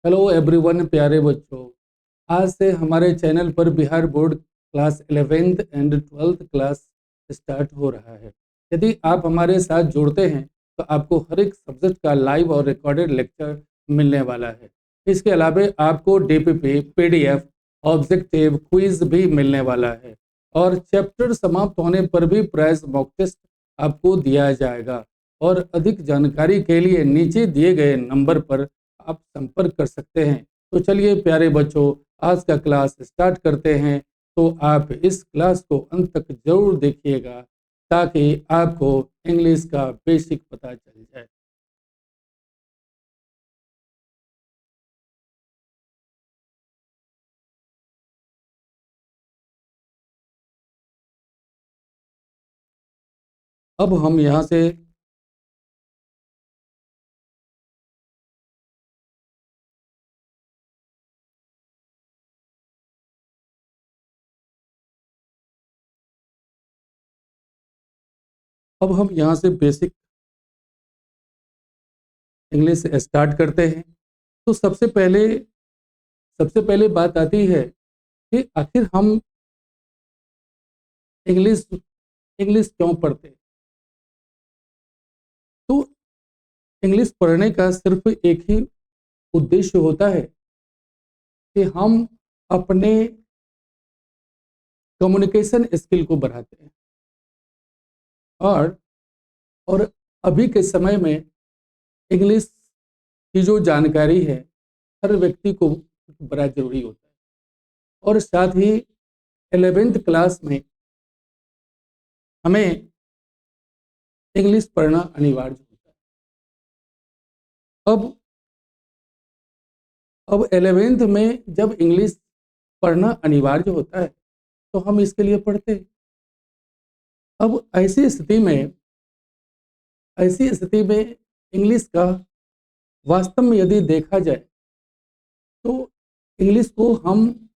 Hello everyone, प्यारे बच्चों। आज से हमारे चैनल पर Bihar board class 11th and 12th class start हो रहा है। यदि आप हमारे साथ जुड़ते हैं तो आपको हर एक सब्जेक्ट का लाइव और रिकॉर्डेड लेक्चर मिलने वाला है। इसके अलावा आपको डीपीपी, पीडीएफ, ऑब्जेक्टिव, क्विज भी मिलने वाला है और चैप्टर समाप्त होने पर भी प्राइज मॉक टेस्ट आपको दिया जाएगा। और अधिक जानकारी के लिए नीचे दिए गए नंबर पर आप संपर्क कर सकते हैं। तो चलिए प्यारे बच्चों, आज का क्लास स्टार्ट करते हैं। तो आप इस क्लास को अंत तक जरूर देखिएगा ताकि आपको इंग्लिश का बेसिक पता चल जाए। अब हम यहाँ से बेसिक इंग्लिश स्टार्ट करते हैं। तो सबसे पहले बात आती है कि आखिर हम इंग्लिश इंग्लिश क्यों पढ़ते हैं। तो इंग्लिश पढ़ने का सिर्फ एक ही उद्देश्य होता है कि हम अपने कम्युनिकेशन स्किल को बढ़ाते हैं। और और अभी के समय में इंग्लिश की जो जानकारी है हर व्यक्ति को बड़ा जरूरी होता है। और साथ ही 11th क्लास में हमें इंग्लिश पढ़ना अनिवार्य होता है। अब 11th में जब इंग्लिश पढ़ना अनिवार्य होता है तो हम इसके लिए पढ़ते हैं। अब ऐसी स्थिति में इंग्लिश का वास्तव में यदि देखा जाए तो इंग्लिश को हम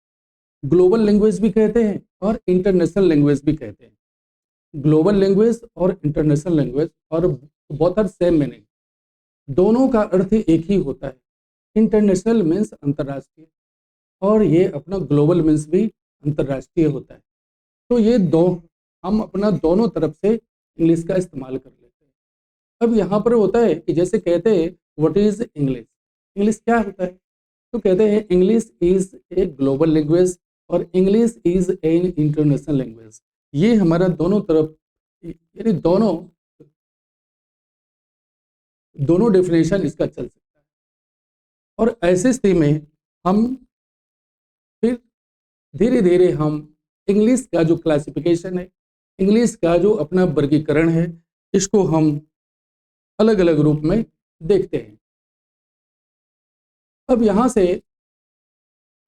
ग्लोबल लैंग्वेज भी कहते हैं और इंटरनेशनल लैंग्वेज भी कहते हैं। ग्लोबल लैंग्वेज और इंटरनेशनल लैंग्वेज और बोथ आर सेम मीनिंग, दोनों का अर्थ एक ही होता है। इंटरनेशनल मीन्स अंतर्राष्ट्रीय और ये अपना ग्लोबल मीन्स भी अंतर्राष्ट्रीय होता है। तो ये दो हम अपना दोनों तरफ से इंग्लिश का इस्तेमाल कर लेते हैं। अब यहाँ पर होता है कि जैसे कहते हैं व्हाट इज इंग्लिश, इंग्लिश क्या होता है। तो कहते हैं English is a global language और English is an international language. ये हमारा दोनों तरफ यानी दोनों दोनों डेफिनेशन इसका चल सकता है। और ऐसी स्थिति में हम फिर धीरे धीरे हम इंग्लिश का जो क्लासिफिकेशन है, इंग्लिश का जो अपना वर्गीकरण है, इसको हम अलग अलग रूप में देखते हैं। अब यहाँ से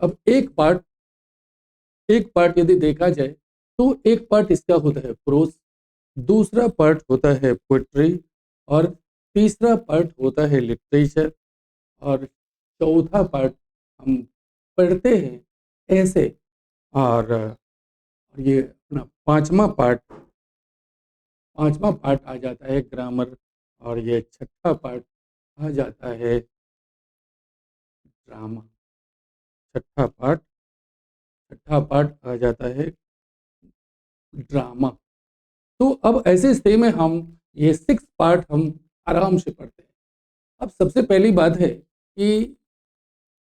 अब एक पार्ट यदि देखा जाए तो एक पार्ट इसका होता है प्रोज, दूसरा पार्ट होता है पोएट्री और तीसरा पार्ट होता है लिटरेचर और चौथा पार्ट हम पढ़ते हैं ऐसे। और ये अपना पांचवा पार्ट आ जाता है ग्रामर और ये छठा पार्ट आ जाता है ड्रामा। छठा पार्ट छठा पार्ट आ जाता है ड्रामा। तो अब ऐसे स्थिति में हम ये 6 पार्ट हम आराम से पढ़ते हैं। अब सबसे पहली बात है कि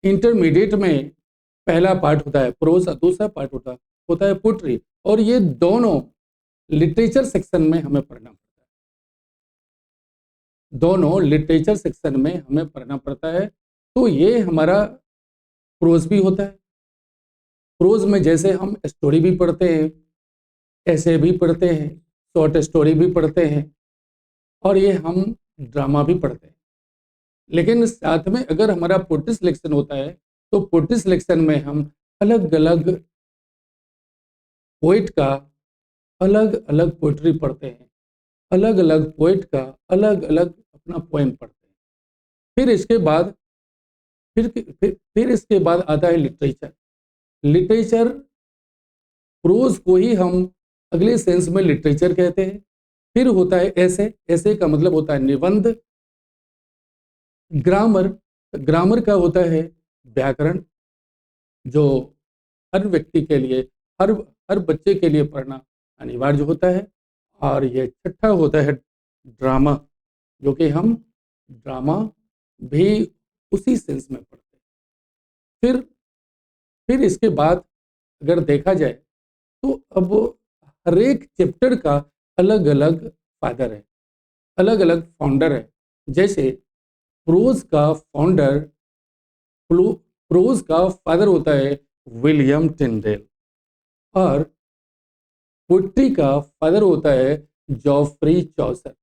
इंटरमीडिएट में पहला पार्ट होता है प्रोज और दूसरा पार्ट होता है पोट्री, और ये दोनों लिटरेचर सेक्शन में हमें पढ़ना पड़ता है। दोनों लिटरेचर सेक्शन में हमें पढ़ना पड़ता है। तो ये हमारा प्रोज भी होता है। प्रोज में जैसे हम स्टोरी भी पढ़ते हैं, ऐसे भी पढ़ते हैं, शॉर्ट स्टोरी भी पढ़ते हैं और ये हम ड्रामा भी पढ़ते हैं। लेकिन साथ में अगर हमारा पोएट्री सिलेक्शन होता है तो पोएट्री सिलेक्शन में हम अलग अलग पोइट का अलग अलग पोइट्री पढ़ते हैं, अलग अलग पोइट का अलग अलग अपना पोएम पढ़ते हैं। फिर इसके बाद फिर इसके बाद आता है लिटरेचर। लिटरेचर प्रोज को ही हम अगले सेंस में लिटरेचर कहते हैं। फिर होता है ऐसे, ऐसे का मतलब होता है निबंध। ग्रामर का होता है व्याकरण जो हर व्यक्ति के लिए, हर हर बच्चे के लिए पढ़ना अनिवार्य होता है। और ये छठा होता है ड्रामा, जो कि हम ड्रामा भी उसी सेंस में पढ़ते हैं। फिर इसके बाद अगर देखा जाए तो अब हर एक चैप्टर का अलग अलग फादर है, अलग अलग फाउंडर है। जैसे प्रोज का फाउंडर, प्रोज का फादर होता है विलियम टिंडेल, और पोइट्री का फादर होता है जॉफ्री चौसर।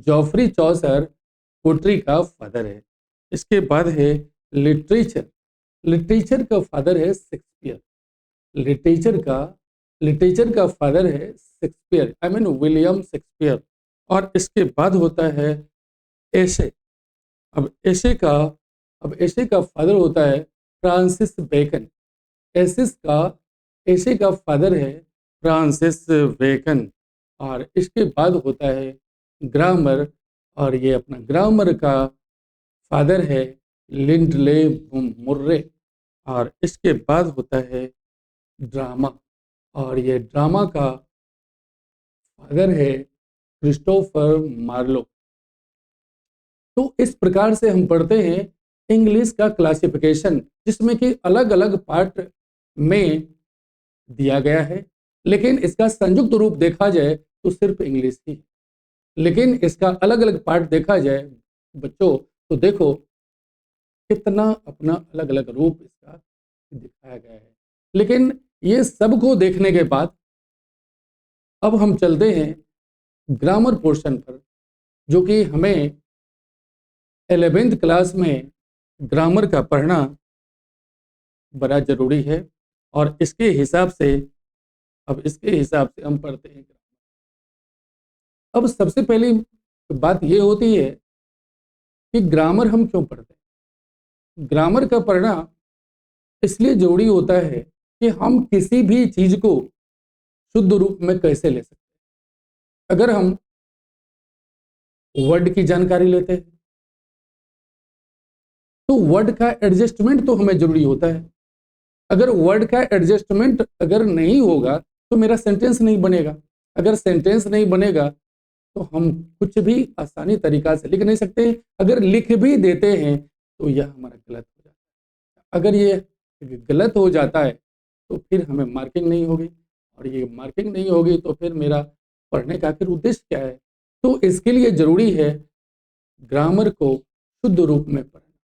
जॉफ्री चौसर पोइट्री का फादर है। इसके बाद है लिटरेचर, लिटरेचर का फादर है शेक्सपियर। लिटरेचर का लिटरेचर का फादर है Shakespeare, I mean William Shakespeare. और इसके बाद होता है एशे। अब एशे का अब एशे का फादर होता है फ्रांसिस बेकन। एसिस का एशे का फादर है फ्रांसिस बेकन। और इसके बाद होता है ग्रामर, और ये अपना ग्रामर का फादर है लिंडले मुर्रे। और इसके बाद होता है ड्रामा, और ये ड्रामा का फादर है क्रिस्टोफर मार्लो। तो इस प्रकार से हम पढ़ते हैं इंग्लिश का क्लासिफिकेशन, जिसमें कि अलग अलग पार्ट में दिया गया है। लेकिन इसका संयुक्त रूप देखा जाए तो सिर्फ इंग्लिश ही। लेकिन इसका अलग अलग पार्ट देखा जाए बच्चों, तो देखो कितना अपना अलग अलग रूप इसका दिखाया गया है। लेकिन ये सब को देखने के बाद अब हम चलते हैं ग्रामर पोर्शन पर, जो कि हमें 11th क्लास में ग्रामर का पढ़ना बड़ा जरूरी है। और इसके हिसाब से हम पढ़ते हैं। अब सबसे पहली बात ये होती है कि ग्रामर हम क्यों पढ़ते हैं। ग्रामर का पढ़ना इसलिए जरूरी होता है कि हम किसी भी चीज को शुद्ध रूप में कैसे ले सकते हैं। अगर हम वर्ड की जानकारी लेते हैं तो वर्ड का एडजस्टमेंट तो हमें जरूरी होता है। अगर वर्ड का एडजस्टमेंट अगर नहीं होगा तो मेरा सेंटेंस नहीं बनेगा। अगर सेंटेंस नहीं बनेगा तो हम कुछ भी आसानी तरीका से लिख नहीं सकते। अगर लिख भी देते हैं तो यह हमारा गलत हो जाता है। अगर ये गलत हो जाता है तो फिर हमें मार्किंग नहीं होगी, और ये मार्किंग नहीं होगी तो फिर मेरा पढ़ने का आखिर उद्देश्य क्या है। तो इसके लिए जरूरी है ग्रामर को शुद्ध रूप में पढ़ना,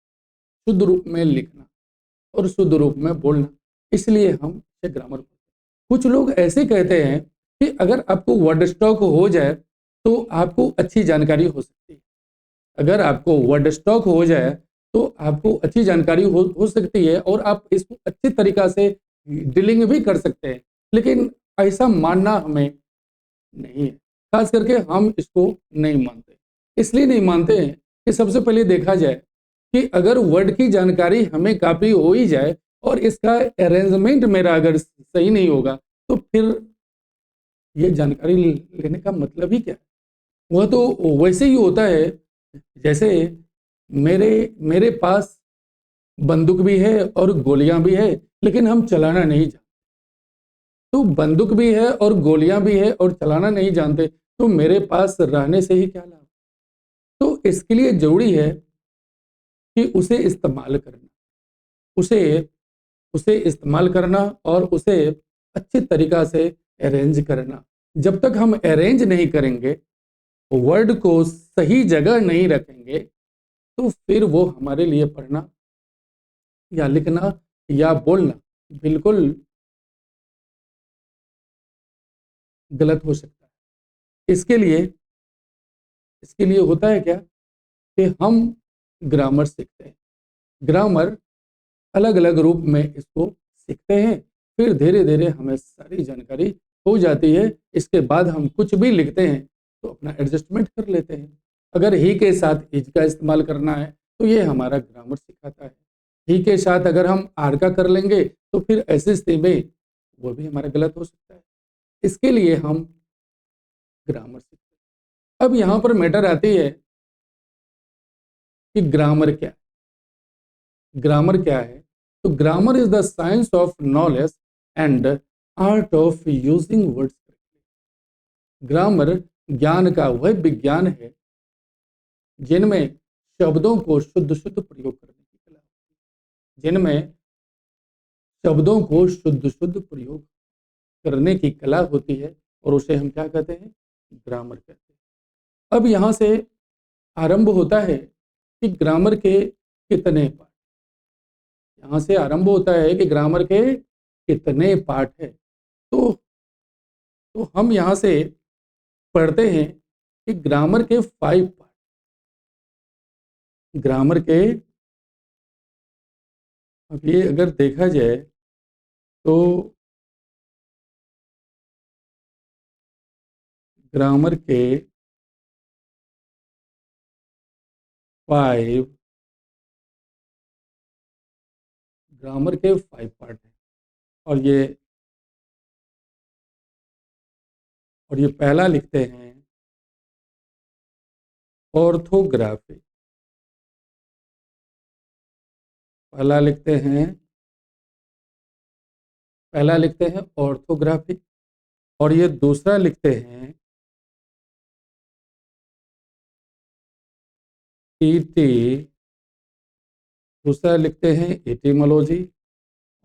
शुद्ध रूप में लिखना और शुद्ध रूप में बोलना। इसलिए हम इसे ग्रामर बोलते हैं। कुछ लोग ऐसे कहते हैं कि अगर आपको वर्ड स्टॉक हो जाए तो आपको अच्छी जानकारी हो सकती है। अगर आपको वर्ड स्टॉक हो जाए तो आपको अच्छी जानकारी हो सकती है, और आप इसको अच्छी तरीका से डीलिंग भी कर सकते हैं। लेकिन ऐसा मानना हमें नहीं है। खास करके हम इसको नहीं मानते। इसलिए नहीं मानते हैं कि सबसे पहले देखा जाए कि अगर वर्ड की जानकारी हमें काफ़ी हो ही जाए और इसका अरेंजमेंट मेरा अगर सही नहीं होगा तो फिर ये जानकारी लेने का मतलब ही क्या है। वह तो वैसे ही होता है जैसे मेरे मेरे पास बंदूक भी है और गोलियां भी है, लेकिन हम चलाना नहीं जानते। तो बंदूक भी है और गोलियां भी है और चलाना नहीं जानते, तो मेरे पास रहने से ही क्या लाभ। तो इसके लिए जरूरी है कि उसे इस्तेमाल करना, उसे उसे इस्तेमाल करना और उसे अच्छी तरीका से अरेंज करना। जब तक हम अरेंज नहीं करेंगे, वर्ड को सही जगह नहीं रखेंगे, तो फिर वो हमारे लिए पढ़ना या लिखना या बोलना बिल्कुल गलत हो सकता है। इसके लिए होता है क्या कि हम ग्रामर सीखते हैं। ग्रामर अलग अलग रूप में इसको सीखते हैं। फिर धीरे धीरे हमें सारी जानकारी हो जाती है। इसके बाद हम कुछ भी लिखते हैं तो अपना एडजस्टमेंट कर लेते हैं। अगर ही के साथ इज का इस्तेमाल करना है तो ये हमारा ग्रामर सिखाता है। ही के साथ अगर हम आर का कर लेंगे तो फिर ऐसी स्थिति में वो भी हमारा गलत हो सकता है। इसके लिए हम ग्रामर सीखते हैं। अब यहाँ पर मैटर आती है कि ग्रामर क्या है। ग्रामर क्या है? तो grammar is the science of knowledge and art of using words. Grammar ज्ञान का वह विज्ञान है जिनमें शब्दों को शुद्ध शुद्ध प्रयोग करने की कला, जिनमें शब्दों को शुद्ध शुद्ध प्रयोग करने की कला होती है, और उसे हम क्या कहते हैं? ग्रामर कहते हैं। अब यहाँ से आरंभ होता है कि ग्रामर के कितने पार्ट, यहाँ से आरंभ होता है कि ग्रामर के कितने पार्ट है। तो हम यहाँ से पढ़ते हैं कि ग्रामर के 5 पार्ट, ग्रामर के, अब ये अगर देखा जाए तो ग्रामर के 5 पार्ट हैं, और ये पहला लिखते हैं ऑर्थोग्राफी, पहला लिखते हैं ऑर्थोग्राफी, और ये दूसरा लिखते हैं ईटी, दूसरा लिखते हैं एटिमोलॉजी,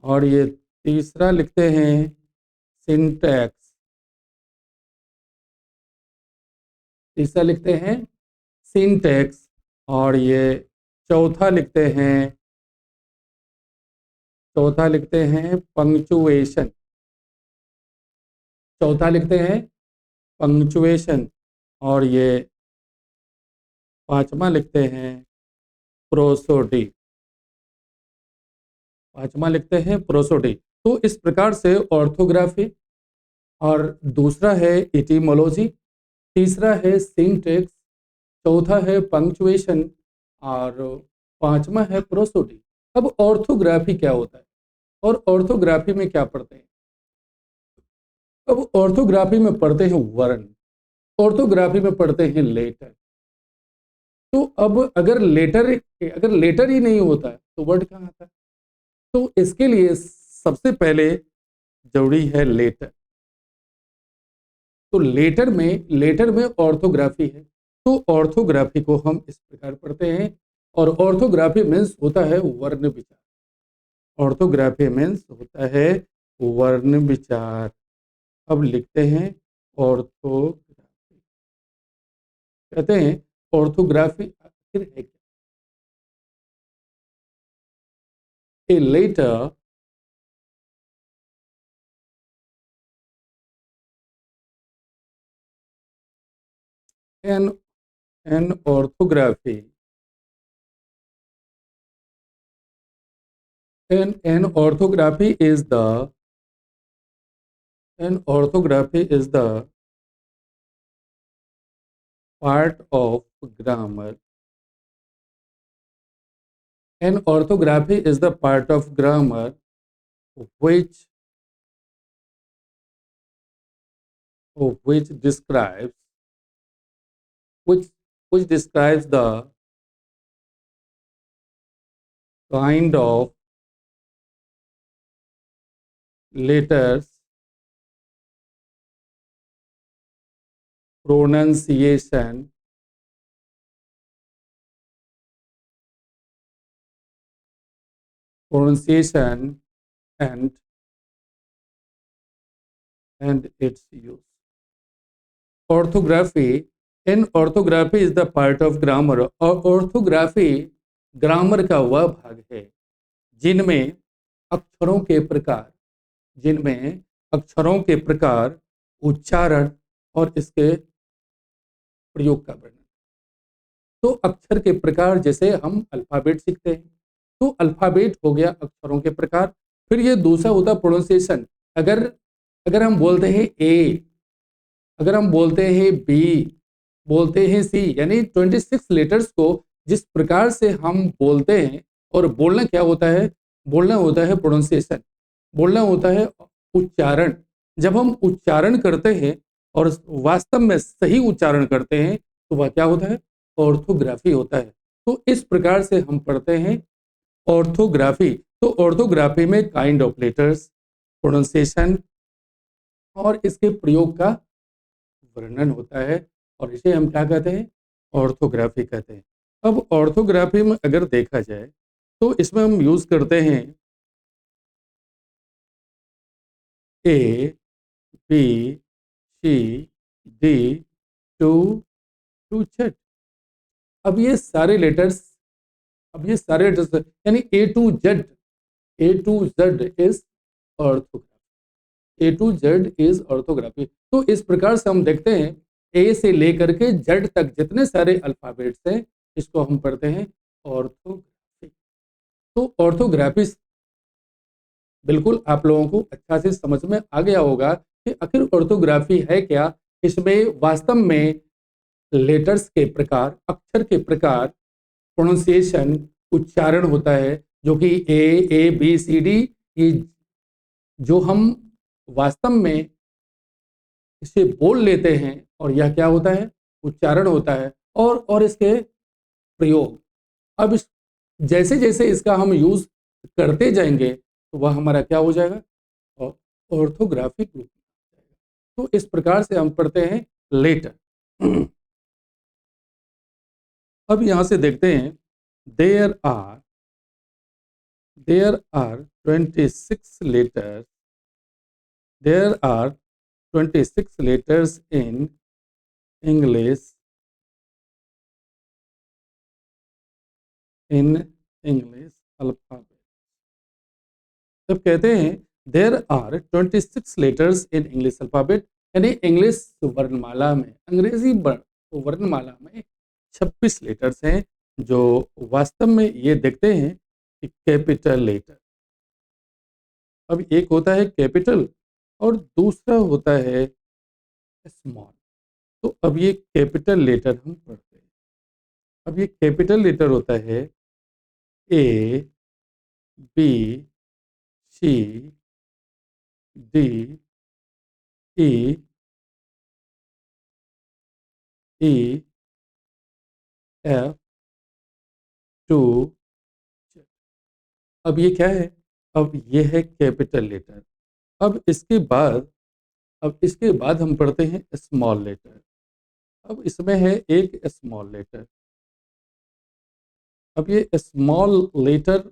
और ये तीसरा लिखते हैं सिंटैक्स, तीसरा लिखते हैं सिंटैक्स, और ये चौथा लिखते हैं पंक्चुएशन, चौथा लिखते हैं पंक्चुएशन, और ये पांचवा लिखते हैं प्रोसोडी, पांचवा लिखते हैं प्रोसोडी। तो इस प्रकार से ऑर्थोग्राफी, और दूसरा है एटिमोलॉजी, तीसरा है सिंटैक्स, चौथा है पंक्चुएशन, और पांचवा है प्रोसोडी। अब ऑर्थोग्राफी क्या होता है और ऑर्थोग्राफी में क्या पढ़ते हैं? अब ऑर्थोग्राफी में पढ़ते हैं वर्ण, ऑर्थोग्राफी में पढ़ते हैं लेटर। तो अब अगर लेटर ही नहीं होता है तो वर्ड कहाँ आता है? तो इसके लिए सबसे पहले जरूरी है लेटर। तो लेटर में ऑर्थोग्राफी है। तो ऑर्थोग्राफी को हम इस प्रकार पढ़ते हैं, और ऑर्थोग्राफी मीन्स होता है वर्ण विचार, ऑर्थोग्राफी मीन्स होता है वर्ण विचार। अब लिखते हैं ऑर्थोग्राफी, कहते हैं ऑर्थोग्राफी आखिर है क्या? A letter an orthography, an orthography is the part of grammar. An orthography is the part of grammar which describes the kind of letters, pronunciation, and its use. Orthography, in orthography is the part of grammar, और orthography grammar का वह भाग है जिनमें अक्षरों के प्रकार, उच्चारण और इसके प्रयोग का वर्णन। तो अक्षर के प्रकार, जैसे हम अल्फाबेट सीखते हैं, तो अल्फाबेट हो गया अक्षरों के प्रकार। फिर ये दूसरा होता है प्रोनाउंसिएशन। अगर हम बोलते हैं ए, अगर हम बोलते हैं बी, बोलते हैं सी, यानी 26 लेटर्स को जिस प्रकार से हम बोलते हैं, और बोलना क्या होता है? बोलना होता है प्रोनाउंसिएशन, बोलना होता है उच्चारण। जब हम उच्चारण करते हैं और वास्तव में सही उच्चारण करते हैं तो वह क्या होता है? ऑर्थोग्राफी होता है। तो इस प्रकार से हम पढ़ते हैं ऑर्थोग्राफी, तो ऑर्थोग्राफी में काइंड ऑफ लेटर्स, प्रोनाउंसिएशन और इसके प्रयोग का वर्णन होता है, और इसे हम क्या कहते हैं, ऑर्थोग्राफी कहते हैं। अब ऑर्थोग्राफी में अगर देखा जाए तो इसमें हम यूज करते हैं A, B, C, D, to, to Z. अब ये सारे लेटर्स अब ये सारे लेटर्स यानी A to Z is orthography. A to Z is orthography. तो इस प्रकार से हम देखते हैं ए से लेकर के जेड तक जितने सारे अल्फाबेट्स हैं इसको हम पढ़ते हैं ऑर्थोग्राफी। तो ऑर्थोग्राफी बिल्कुल आप लोगों को अच्छा से समझ में आ गया होगा कि आखिर ऑर्थोग्राफी है क्या। इसमें वास्तव में लेटर्स के प्रकार, अक्षर के प्रकार, प्रोनाउंसिएशन, उच्चारण होता है, जो कि ए बी सी डी, ये जो हम वास्तव में इसे बोल लेते हैं, और यह क्या होता है, उच्चारण होता है, और इसके प्रयोग। अब जैसे जैसे इसका हम यूज करते जाएंगे तो वह हमारा क्या हो जाएगा, ऑर्थोग्राफिक रूप में आ जाएगा। तो इस प्रकार से हम पढ़ते हैं लेटर। अब यहां से देखते हैं there are 26 letters, there are 26 letters in English, alphabet। जब कहते हैं there are 26 letters in English alphabet, यानी इंग्लिश वर्णमाला में, अंग्रेजी वर्णमाला में 26 लेटर्स हैं, जो वास्तव में ये देखते हैं कि कैपिटल लेटर। अब एक होता है कैपिटल और दूसरा होता है स्मॉल। तो अब ये कैपिटल लेटर हम पढ़ते हैं। अब ये कैपिटल लेटर होता है A, B, C, D, E, E, F, to, Z. अब ये क्या है, अब ये है कैपिटल लेटर। अब इसके बाद हम पढ़ते हैं स्मॉल लेटर। अब इसमें है एक स्मॉल लेटर। अब ये स्मॉल लेटर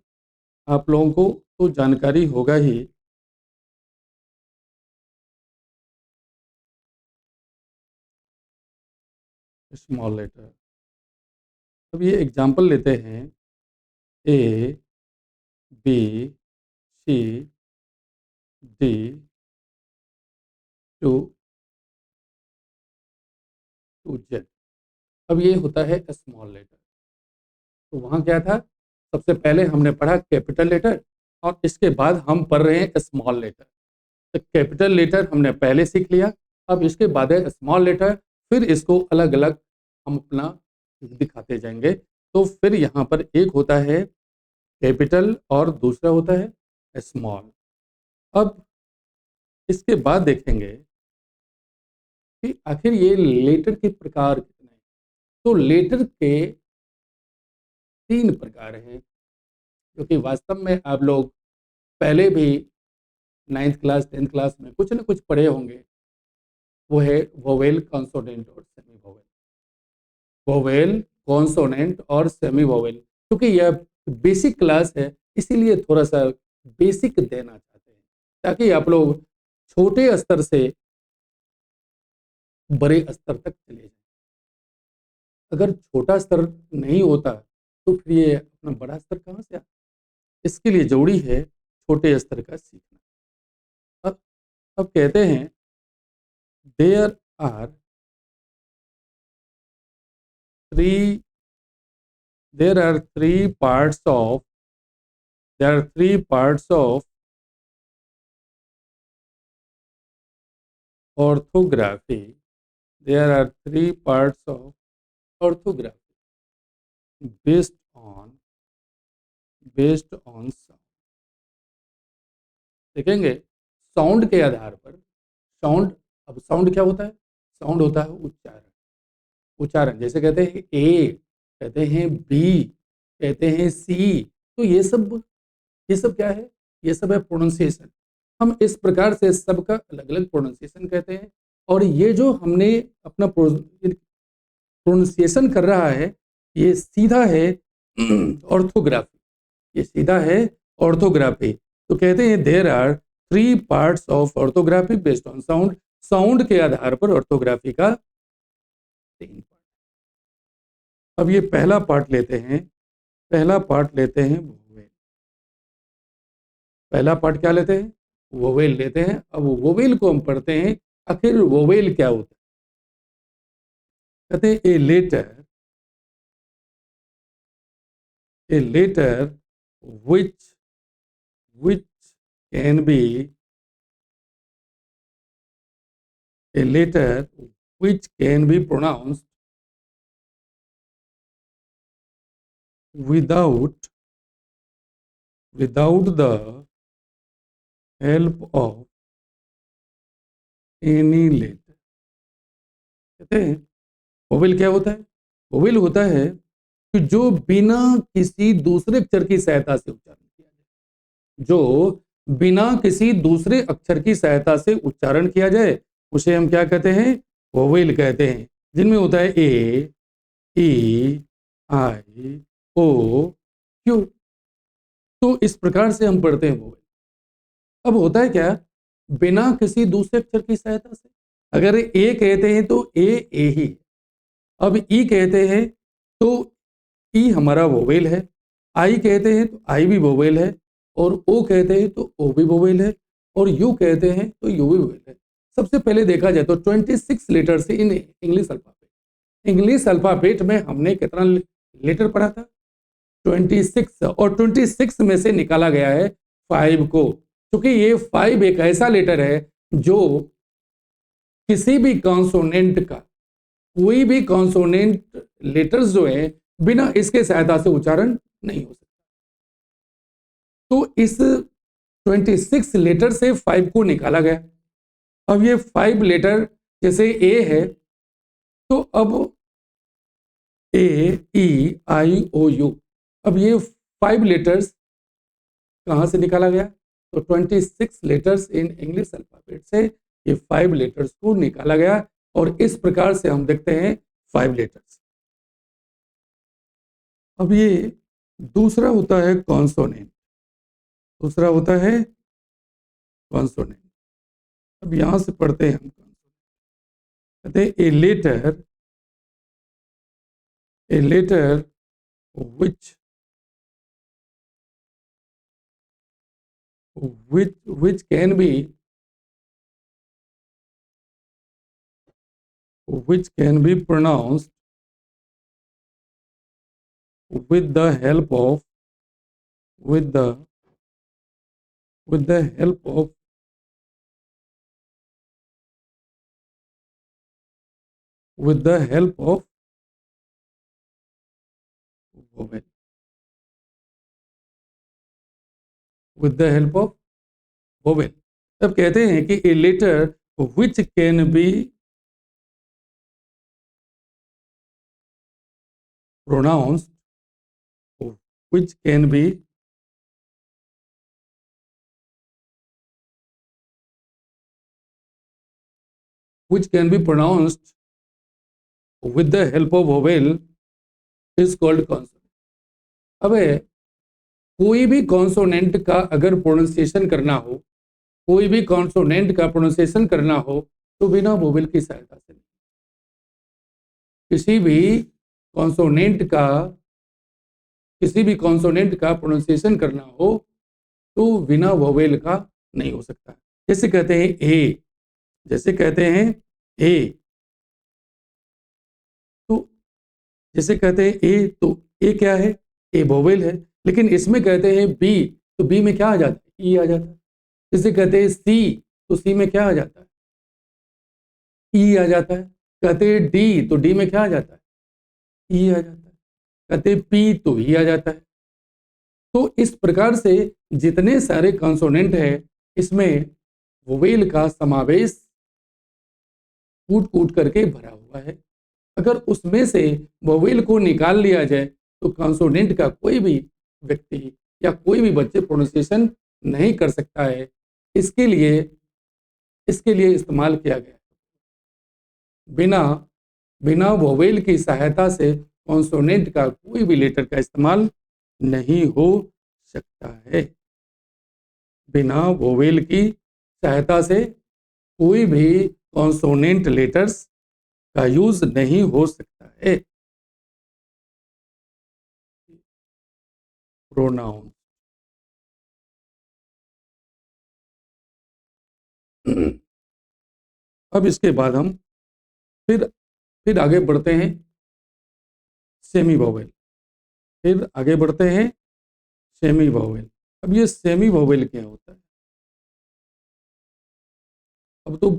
आप लोगों को तो जानकारी होगा ही। स्मॉल लेटर, अब ये एग्जांपल लेते हैं A, B, C, D, to, to Z. अब ये होता है स्मॉल लेटर। तो वहाँ क्या था, सबसे पहले हमने पढ़ा कैपिटल लेटर और इसके बाद हम पढ़ रहे हैं स्मॉल लेटर। तो कैपिटल लेटर हमने पहले सीख लिया, अब इसके बाद है स्मॉल लेटर, फिर इसको अलग अलग हम अपना दिखाते जाएंगे। तो फिर यहाँ पर एक होता है कैपिटल और दूसरा होता है स्मॉल। अब इसके बाद देखेंगे कि आखिर ये लेटर के प्रकार कितने हैं। तो लेटर के 3 प्रकार हैं, क्योंकि वास्तव में आप लोग पहले भी 9th क्लास 10th क्लास में कुछ न कुछ पढ़े होंगे। वो है वोवेल, कॉन्सोनेंट और सेमी वोवेल। वोवेल, कॉन्सोनेंट और सेमी वोवेल। क्योंकि यह बेसिक क्लास है इसीलिए थोड़ा सा बेसिक देना चाहते हैं, ताकि आप लोग छोटे स्तर से बड़े स्तर तक चले जाएं। अगर छोटा स्तर नहीं होता तो फिर ये अपना बड़ा स्तर कहाँ से आता। इसके लिए जरूरी है छोटे स्तर का सीखना। अब अब कहते हैं there are three there are three parts of orthography. There are three parts of orthography based on sound। देखेंगे साउंड के आधार पर। साउंड, अब साउंड क्या होता है, साउंड होता है उच्चारण। उच्चारण जैसे कहते हैं ए, कहते हैं बी, कहते हैं सी, तो ये सब क्या है? ये सब है प्रोनाउंसिएशन। हम इस प्रकार से सबका अलग अलग प्रोनाउंसिएशन कहते हैं। और ये जो हमने अपना प्रोनाउंसिएशन कर रहा है, ये सीधा है ऑर्थोग्राफी, ये सीधा है ऑर्थोग्राफी। तो कहते हैं there are 3 parts of orthography based on sound. Sound के आधार पर ऑर्थोग्राफी का 3 पार्ट। अब ये पहला पार्ट लेते हैं, पहला पार्ट लेते हैं वोवेल। पहला पार्ट क्या लेते हैं? वोवेल लेते हैं। अब वोवेल को हम पढ़ते हैं, आखिर वोवेल क्या होता है? कहते हैं a letter which can be a letter which can be pronounced without the help of any letter। कहते हैं वोवेल क्या होता है? वोवेल होता है कि जो बिना किसी दूसरे अक्षर की सहायता से उच्चारण किया जाए, जो बिना किसी दूसरे अक्षर की सहायता से उच्चारण किया जाए, उसे हम क्या कहते हैं? वोवेल कहते हैं। जिनमें होता है ए, ई, आई, ओ, क्यू। तो इस प्रकार से हम पढ़ते हैं वोवेल। अब होता है क्या? बिना किसी दूसरे अक्षर की सहायता से। अगर ए कहते हैं तो ए ही। अब ई कहते हैं तो ई हमारा वोवेल है। आई कहते हैं तो आई भी वोवेल है। और ओ कहते हैं तो ओ भी वोवेल है। और यू कहते हैं तो यू भी वोवेल है। सबसे पहले देखा जाए तो 26 letters in English alphabet. English alphabet में हमने कितना लेटर पढ़ा था? 26। और 26 में से निकाला गया है 5 को, क्योंकि ये 5 एक ऐसा लेटर है जो किसी भी कॉन्सोनेंट का, कोई भी कॉन्सोनेंट लेटर्स जो है बिना इसके सहायता से उच्चारण नहीं हो सकता। तो इस 26 लेटर से 5 को निकाला गया। अब ये 5 लेटर, जैसे ए है तो अब ए, ई, आई, ओ, यू। अब ये 5 लेटर्स कहां से निकाला गया? तो 26 लेटर्स इन इंग्लिश अल्फाबेट से ये 5 लेटर्स को निकाला गया। और इस प्रकार से हम देखते हैं 5 लेटर्स। अब ये दूसरा होता है कॉन्सोनेंट। दूसरा होता है कॉन्सोनेंट। अब यहां से पढ़ते हैं हम कहते हैं a letter which can be pronounced with the help of vowel। with the help of vowel। तब कहते हैं कि a letter which can be pronounced with the help of vowel is called consonant। अब कोई भी कॉन्सोनेंट का अगर pronunciation करना हो, कोई भी कॉन्सोनेंट का प्रोनाउंसिएशन करना हो तो बिना वोवेल की सहायता से नहीं। किसी भी कॉन्सोनेंट का प्रोनाउंसिएशन करना हो तो बिना वोवेल का नहीं हो सकता। जैसे कहते हैं ए, तो जैसे कहते हैं ए, तो ए क्या है? ए वोवेल है। लेकिन इसमें कहते हैं बी, तो बी में क्या आ जाता है? ई आ जाता है। जैसे कहते हैं सी, तो सी में क्या आ जाता है? ई आ जाता है। कहते हैं डी, तो डी में क्या आ जाता है? ई आ जाता है। कहते हैं पी, तो ई आ जाता है। तो इस प्रकार से जितने सारे कॉन्सोनेंट है, इसमें वोवेल का समावेश कूट कूट करके भरा हुआ है। अगर उसमें से वोवेल को निकाल लिया जाए तो कॉन्सोनेंट का कोई भी व्यक्ति या कोई भी बच्चे प्रोनाउंसिएशन नहीं कर सकता है, इसके लिए इस्तेमाल किया गया। बिना बिना वोवेल की सहायता से कॉन्सोनेंट का कोई भी लेटर का इस्तेमाल नहीं हो सकता है। बिना वोवेल की सहायता से कोई भी कॉन्सोनेंट लेटर्स का यूज नहीं हो सकता है। प्रोनाउन अब इसके बाद हम फिर आगे बढ़ते हैं सेमी वोवेल। फिर आगे बढ़ते हैं सेमी वोवेल। अब ये सेमी वोवेल क्या होता है? अब तो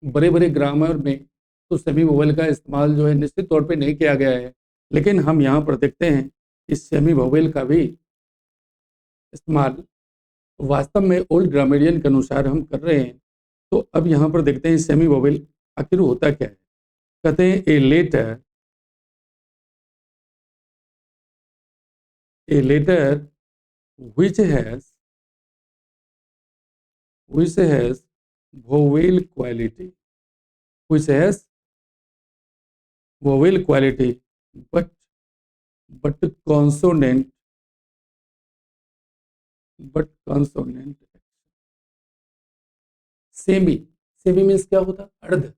बड़े बड़े ग्रामर में तो सेमी वोवेल का इस्तेमाल जो है निश्चित तौर पे नहीं किया गया है, लेकिन हम यहाँ पर देखते हैं कि सेमी वोवेल का भी इस्तेमाल वास्तव में ओल्ड ग्रामेरियन के अनुसार हम कर रहे हैं। तो अब यहाँ पर देखते हैं सेमी वोवेल आखिर होता क्या है। कहते हैं a letter which has vowel quality, which has vowel quality, but consonant semi means क्या होता है? अर्ध।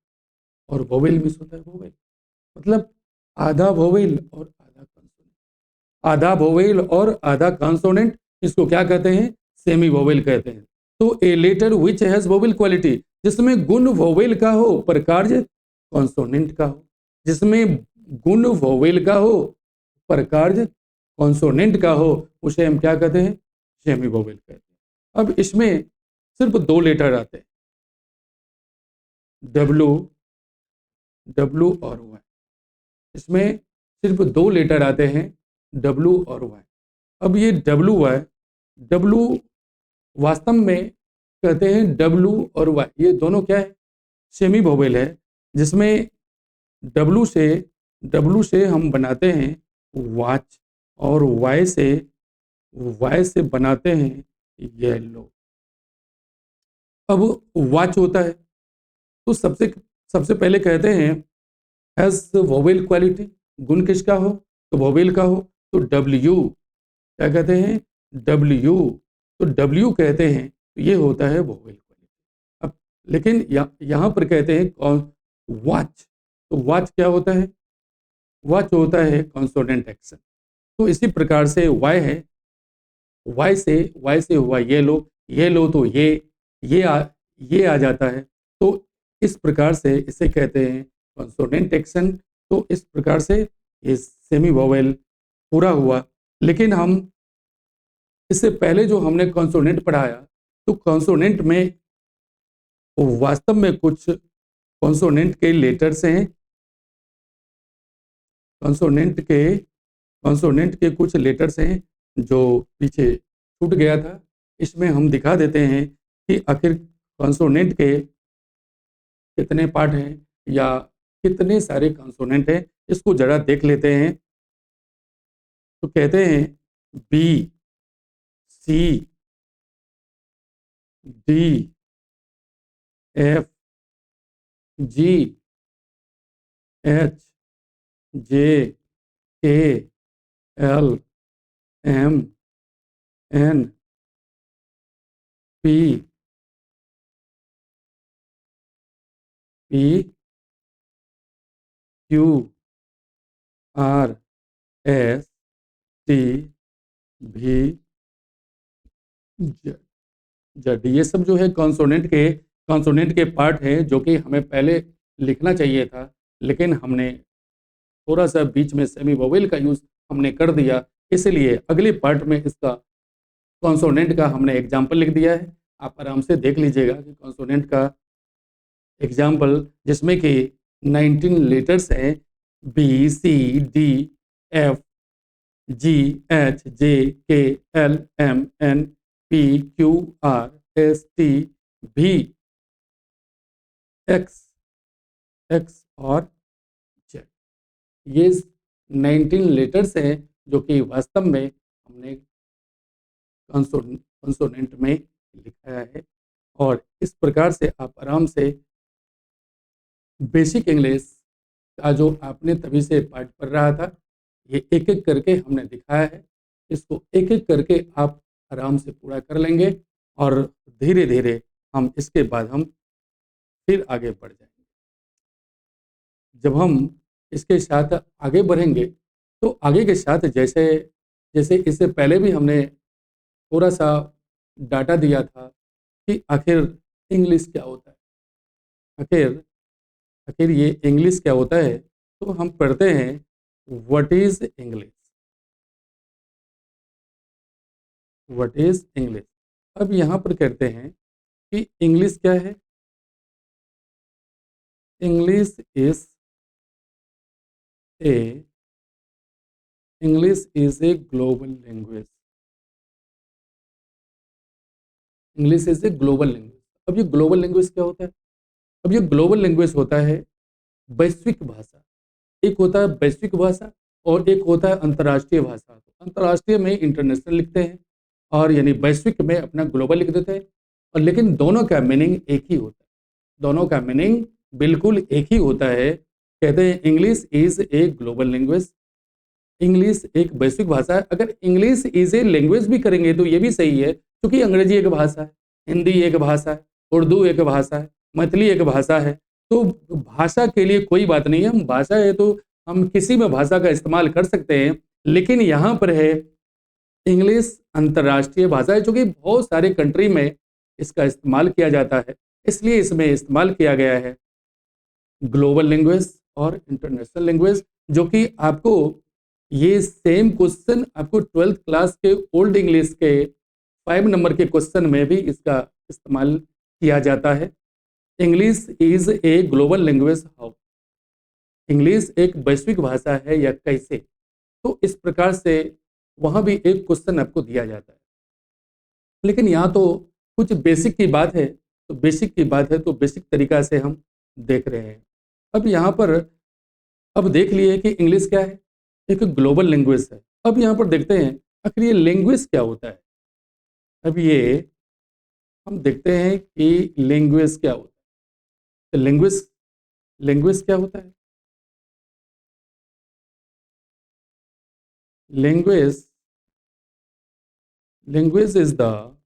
और वोवेल मीन्स होता है वोवेल, मतलब आधा वोवेल और आधा कॉन्सोनेंट। आधा वोवेल और आधा कॉन्सोनेंट, इसको क्या कहते हैं? सेमी वोवेल कहते हैं। तो a letter which has vowel quality, जिसमें गुण वोवेल का हो पर कार्य कॉन्सोनेंट का हो। जिसमें गुण वोवेल का हो पर कार्य कॉन्सोनेंट का हो, उसे हम क्या कहते हैं? सेमी वोवेल कहते हैं। अब इसमें सिर्फ दो लेटर आते हैं, डब्लू और वाई। इसमें सिर्फ दो लेटर आते हैं, डब्लू और वाई। अब ये डब्लू वास्तव में कहते हैं डब्लू और वाई, ये दोनों क्या है? सेमी वोवेल है, जिसमें डब्लू से हम बनाते हैं वाच, और वाई से बनाते हैं येलो। अब वाच होता है तो सबसे पहले कहते हैं हैज वोवेल क्वालिटी, गुण किसका हो? तो वोवेल का हो। तो डब्ल्यू क्या कहते हैं? डब्ल्यू। तो डब्ल्यू कहते हैं तो ये होता है वोवेल क्वालिटी। अब लेकिन यहाँ पर कहते हैं वाच, तो वाच क्या होता है? वाच होता है कॉन्सोनेंट एक्शन। तो इसी प्रकार से वाई है, वाई से हुआ ये लो तो ये आ जाता है। तो इस प्रकार से इसे कहते हैं कॉन्सोनेंट एक्शन। तो इस प्रकार से ये सेमी वोवेल पूरा हुआ। लेकिन हम इससे पहले जो हमने कॉन्सोनेंट पढ़ाया, तो कॉन्सोनेंट में वास्तव में कुछ कॉन्सोनेंट के लेटर्स हैं, कॉन्सोनेंट के कुछ लेटर्स हैं जो पीछे छूट गया था। इसमें हम दिखा देते हैं कि आखिर कॉन्सोनेंट के कितने पार्ट हैं या कितने सारे कॉन्सोनेंट हैं, इसको जरा देख लेते हैं। तो कहते हैं B, C, D, F, G, H, J, K, L, M, N, P, Q, R, S, T, V, Z. ये सब जो है कॉन्सोनेंट के पार्ट हैं, जो कि हमें पहले लिखना चाहिए था, लेकिन हमने थोड़ा सा बीच में सेमी वोवेल का यूज हमने कर दिया, इसलिए अगले पार्ट में इसका कॉन्सोनेंट का हमने एग्जाम्पल लिख दिया है। आप आराम से देख लीजिएगा कि कॉन्सोनेंट का एग्जाम्पल, जिसमें कि 19 लेटर्स हैं, B, C, D, F, G, H, J, K, L, M, N, P, Q, R, S, T, V, X और जेड। ये 19 लेटर्स हैं जो कि वास्तव में हमने कंसोनेंट में लिखा है। और इस प्रकार से आप आराम से बेसिक इंग्लिश का जो आपने तभी से पाठ पढ़ रहा था, ये एक एक करके हमने दिखाया है। इसको एक एक करके आप आराम से पूरा कर लेंगे और धीरे धीरे हम इसके बाद हम फिर आगे बढ़ जाएंगे। जब हम इसके साथ आगे बढ़ेंगे तो आगे के साथ जैसे जैसे इससे पहले भी हमने थोड़ा सा डाटा दिया था कि आखिर इंग्लिश क्या होता है, आखिर आखिर ये इंग्लिश क्या होता है। तो हम पढ़ते हैं what is English, what is English. अब यहाँ पर कहते हैं कि इंग्लिश क्या है। English is A English is a global language, English is a global language. अब ये ग्लोबल लैंग्वेज क्या होता है। अब ये ग्लोबल लैंग्वेज होता है वैश्विक भाषा। एक होता है वैश्विक भाषा और एक होता है अंतर्राष्ट्रीय भाषा। तो अंतर्राष्ट्रीय में इंटरनेशनल लिखते हैं और यानी वैश्विक में अपना ग्लोबल लिख देते हैं। और लेकिन दोनों का मीनिंग एक ही होता है, दोनों का मीनिंग बिल्कुल एक ही होता है। कहते हैं English is a global language, English एक वैश्विक भाषा है। अगर इंग्लिश इज ए लैंग्वेज भी करेंगे तो ये भी सही है, क्योंकि अंग्रेजी एक भाषा है, हिंदी एक भाषा है, उर्दू एक भाषा है, मैथिली एक भाषा है। तो भाषा के लिए कोई बात नहीं है, हम भाषा है तो हम किसी में भाषा का इस्तेमाल कर सकते हैं। लेकिन यहाँ पर है इंग्लिश अंतर्राष्ट्रीय भाषा है, जो कि बहुत सारे कंट्री में इसका इस्तेमाल किया जाता है, इसलिए इसमें इस्तेमाल किया गया है ग्लोबल लैंग्वेज और इंटरनेशनल लैंग्वेज। जो कि आपको ये सेम क्वेश्चन आपको 12th क्लास के ओल्ड इंग्लिश के 5 नंबर के क्वेश्चन में भी इसका इस्तेमाल किया जाता है। English is a global language how, English एक वैश्विक भाषा है या कैसे। तो इस प्रकार से वहाँ भी एक क्वेश्चन आपको दिया जाता है। लेकिन यहाँ तो कुछ बेसिक की बात है, तो बेसिक की बात है तो बेसिक तरीका से हम देख रहे हैं। अब यहाँ पर अब देख लिए कि इंग्लिश क्या है, एक ग्लोबल लैंग्वेज है। अब यहाँ पर देखते हैं आखिर ये लैंग्वेज क्या होता है। अब ये हम देखते हैं कि लैंग्वेज क्या होता है। तो लैंग्वेज लैंग्वेज क्या होता है। Language language is the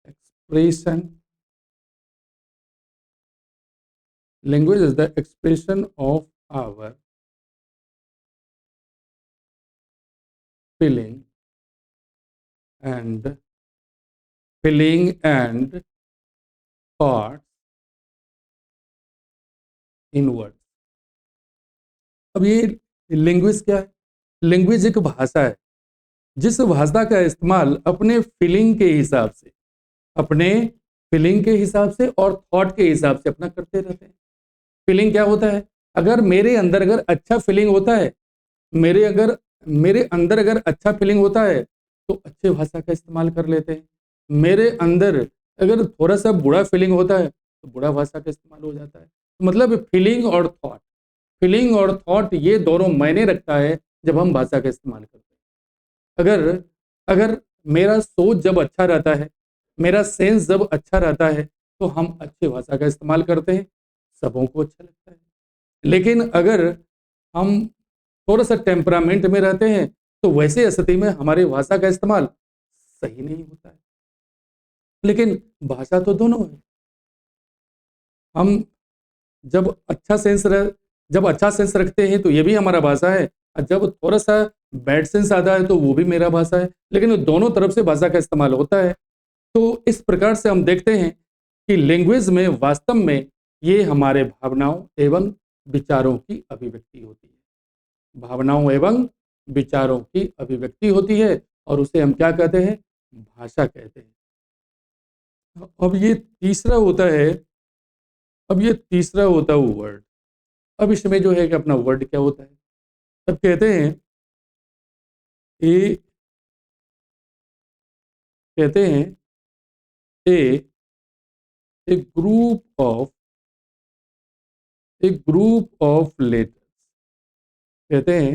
expression, language is the expression of our feeling and thoughts in words। अब ये लैंग्वेज क्या है। लैंग्वेज एक भाषा है, जिस भाषा का इस्तेमाल अपने फीलिंग के हिसाब से, अपने फीलिंग के हिसाब से और थॉट के हिसाब से अपना करते रहते हैं। फीलिंग क्या होता है, अगर मेरे अंदर अगर अच्छा फीलिंग होता है, मेरे अंदर अगर अच्छा फीलिंग होता है तो अच्छे भाषा का इस्तेमाल कर लेते हैं। मेरे अंदर अगर थोड़ा सा बुरा फीलिंग होता है तो बुरा भाषा का इस्तेमाल हो जाता है। मतलब फीलिंग और थॉट ये दोनों मायने रखता है जब हम भाषा का इस्तेमाल करते हैं। अगर अगर मेरा सोच जब अच्छा रहता है, मेरा सेंस जब अच्छा रहता है तो हम अच्छे भाषा का इस्तेमाल करते हैं, सबों को अच्छा लगता है। लेकिन अगर हम थोड़ा सा टेम्परामेंट में रहते हैं तो वैसे स्थिति में हमारी भाषा का इस्तेमाल सही नहीं होता है। लेकिन भाषा तो दोनों है। हम जब जब अच्छा सेंस रखते हैं तो ये भी हमारा भाषा है, और जब थोड़ा सा बैड सेंस आता है तो वो भी मेरा भाषा है। लेकिन दोनों तरफ से भाषा का इस्तेमाल होता है। तो इस प्रकार से हम देखते हैं कि लैंग्वेज में वास्तव में ये हमारे भावनाओं एवं विचारों की अभिव्यक्ति होती है, भावनाओं एवं विचारों की अभिव्यक्ति होती है, और उसे हम क्या कहते हैं, भाषा कहते हैं। अब ये तीसरा होता है अब ये तीसरा होता है वर्ड। अब इसमें जो है कि अपना वर्ड क्या होता है। अब कहते हैं ए कहते हैं a a group of letters. कहते हैं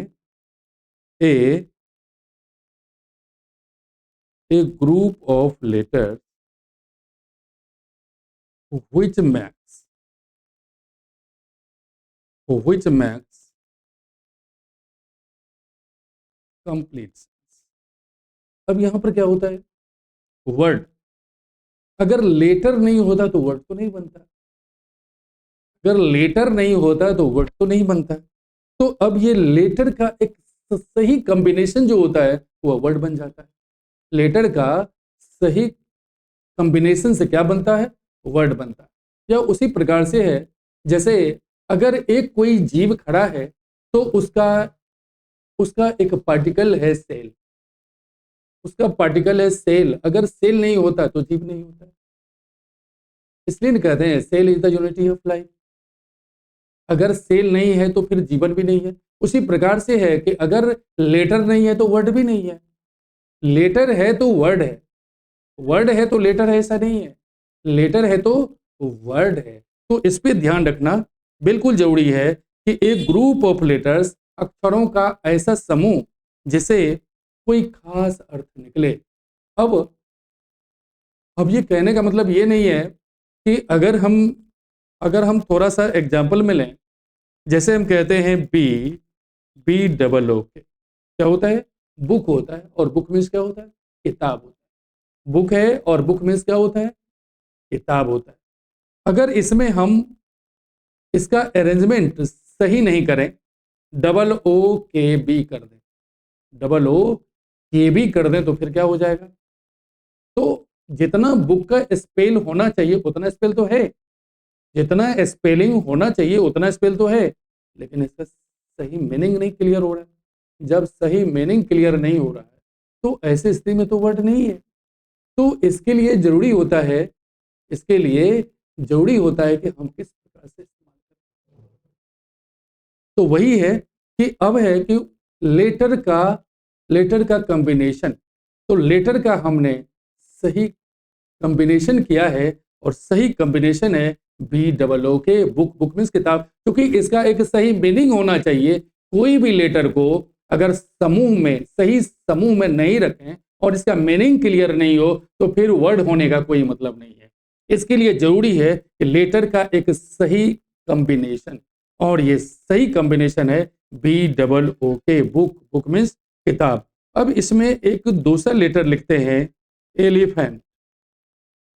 a group of letters which makes complete sense। अब यहां पर क्या होता है, वर्ड, अगर लेटर नहीं होता तो वर्ड तो नहीं बनता, अगर लेटर नहीं होता तो वर्ड तो नहीं बनता। तो अब ये लेटर का एक सही कॉम्बिनेशन जो होता है वो वर्ड बन जाता है। लेटर का सही कॉम्बिनेशन से क्या बनता है, वर्ड बनता है। या उसी प्रकार से है, जैसे अगर एक कोई जीव खड़ा है तो उसका उसका एक पार्टिकल है सेल, उसका पार्टिकल है सेल, अगर सेल नहीं होता तो जीव नहीं होता। इसलिए कहते हैं cell is the unity of life. अगर सेल नहीं है तो फिर जीवन भी नहीं है। उसी प्रकार से है कि अगर लेटर नहीं है तो वर्ड भी नहीं है, लेटर है तो वर्ड है, वर्ड है तो लेटर है, ऐसा नहीं है, लेटर है तो वर्ड है। तो इस पे ध्यान रखना बिल्कुल जरूरी है कि एक ग्रुप ऑफ लेटर्स, अक्षरों का ऐसा समूह जिसे कोई खास अर्थ निकले। अब ये कहने का मतलब ये नहीं है कि अगर हम थोड़ा सा एग्जाम्पल में लें, जैसे हम कहते हैं बी डबल ओ के, क्या होता है, बुक होता है, और बुक मीन्स क्या होता है, किताब होता है। बुक है और बुक मीन्स क्या होता है, किताब होता है। अगर इसमें हम इसका अरेंजमेंट सही नहीं करें, डबल ओ के बी कर दें, डबल ओ के बी कर दें, तो फिर क्या हो जाएगा। तो जितना बुक का स्पेल होना चाहिए उतना स्पेल तो है, जितना स्पेलिंग होना चाहिए उतना स्पेल तो है, लेकिन इसका सही मीनिंग नहीं क्लियर हो रहा है। जब सही मीनिंग क्लियर नहीं हो रहा है तो ऐसी स्थिति में तो वर्ड नहीं है। तो इसके लिए जरूरी होता है, इसके लिए जरूरी होता है कि हम किस प्रकार से इस्तेमाल करें। तो वही है कि अब है कि लेटर का कॉम्बिनेशन, तो लेटर का हमने सही कॉम्बिनेशन किया है, और सही कॉम्बिनेशन है बी डबल ओ के, बुक, बुक मीन्स किताब। क्योंकि इसका एक सही मीनिंग होना चाहिए। कोई भी लेटर को अगर समूह में, सही समूह में नहीं रखें और इसका मीनिंग क्लियर नहीं हो तो फिर वर्ड होने का कोई मतलब नहीं है। इसके लिए जरूरी है कि लेटर का एक सही कॉम्बिनेशन, और ये सही कॉम्बिनेशन है बी डबल ओ के, बुक, बुक मीन्स किताब। अब इसमें एक दूसरा लेटर लिखते हैं एलिफेंट,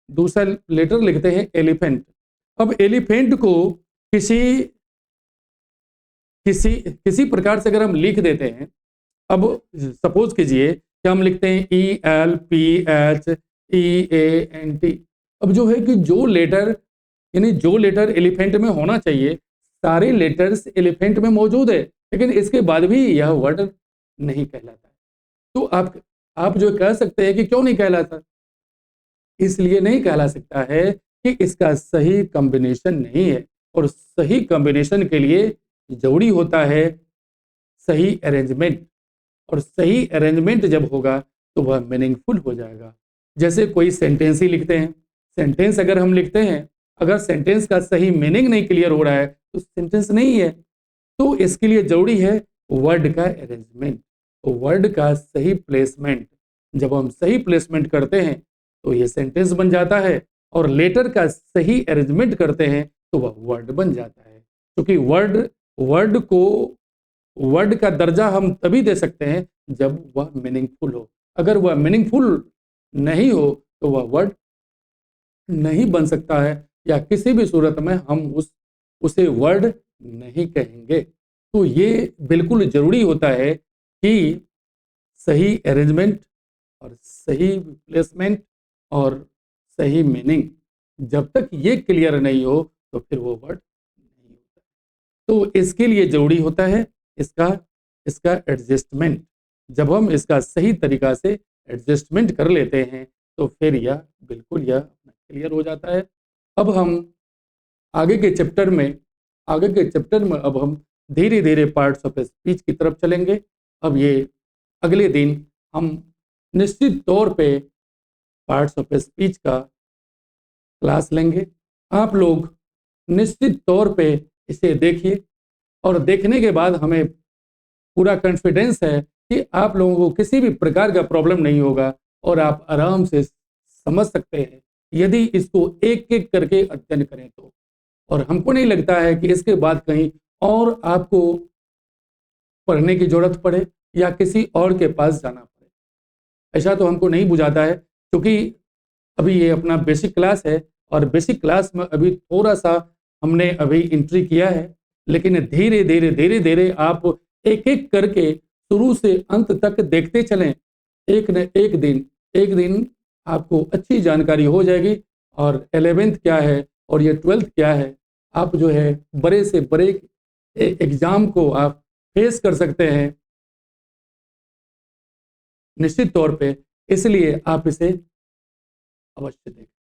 दूसरा लेटर लिखते हैं एलिफेंट। अब एलिफेंट को किसी किसी किसी प्रकार से अगर हम लिख देते हैं, अब सपोज कीजिए कि हम लिखते हैं ELPHEANT। अब जो है कि जो लेटर, यानी जो लेटर एलिफेंट में होना चाहिए, सारे लेटर्स एलिफेंट में मौजूद है, लेकिन इसके बाद भी यह वर्ड नहीं कहलाता है। तो आप जो कह सकते हैं कि क्यों नहीं कहलाता, इसलिए नहीं कहला सकता है कि इसका सही कॉम्बिनेशन नहीं है, और सही कॉम्बिनेशन के लिए जरूरी होता है सही अरेंजमेंट, और सही अरेंजमेंट जब होगा तो वह मीनिंगफुल हो जाएगा। जैसे कोई सेंटेंस ही लिखते हैं, सेंटेंस अगर हम लिखते हैं, अगर सेंटेंस का सही मीनिंग नहीं क्लियर हो रहा है तो सेंटेंस नहीं है। तो इसके लिए जरूरी है वर्ड का अरेंजमेंट, वर्ड का सही प्लेसमेंट। जब हम सही प्लेसमेंट करते हैं तो ये सेंटेंस बन जाता है, और लेटर का सही अरेंजमेंट करते हैं तो वह वर्ड बन जाता है। क्योंकि वर्ड को, वर्ड का दर्जा हम तभी दे सकते हैं जब वह मीनिंगफुल हो। अगर वह मीनिंगफुल नहीं हो तो वह वर्ड नहीं बन सकता है, या किसी भी सूरत में हम उसे वर्ड नहीं कहेंगे। तो ये बिल्कुल जरूरी होता है कि सही अरेंजमेंट और सही प्लेसमेंट और सही मीनिंग, जब तक ये क्लियर नहीं हो तो फिर वो वर्ड नहीं होता। तो इसके लिए जरूरी होता है इसका इसका एडजस्टमेंट। जब हम इसका सही तरीका से एडजस्टमेंट कर लेते हैं तो फिर यह बिल्कुल यह क्लियर हो जाता है। अब हम आगे के चैप्टर में अब हम धीरे धीरे पार्ट्स ऑफ स्पीच की तरफ चलेंगे। अब ये अगले दिन हम निश्चित तौर पे पार्ट्स ऑफ स्पीच का क्लास लेंगे। आप लोग निश्चित तौर पे इसे देखिए, और देखने के बाद हमें पूरा कॉन्फिडेंस है कि आप लोगों को किसी भी प्रकार का प्रॉब्लम नहीं होगा और आप आराम से समझ सकते हैं यदि इसको एक एक करके अध्ययन करें तो। और हमको नहीं लगता है कि इसके बाद कहीं और आपको पढ़ने की जरूरत पड़े या किसी और के पास जाना पड़े, ऐसा तो हमको नहीं बुझाता है, क्योंकि अभी ये अपना बेसिक क्लास है और बेसिक क्लास में अभी थोड़ा सा हमने अभी एंट्री किया है, लेकिन धीरे धीरे धीरे धीरे आप एक एक करके शुरू से अंत तक देखते चलें, एक न एक दिन आपको अच्छी जानकारी हो जाएगी और 11th क्या है और ये 12th क्या है, आप जो है बड़े से बड़े एग्जाम को आप फेस कर सकते हैं निश्चित तौर पे। इसलिए आप इसे अवश्य देखें।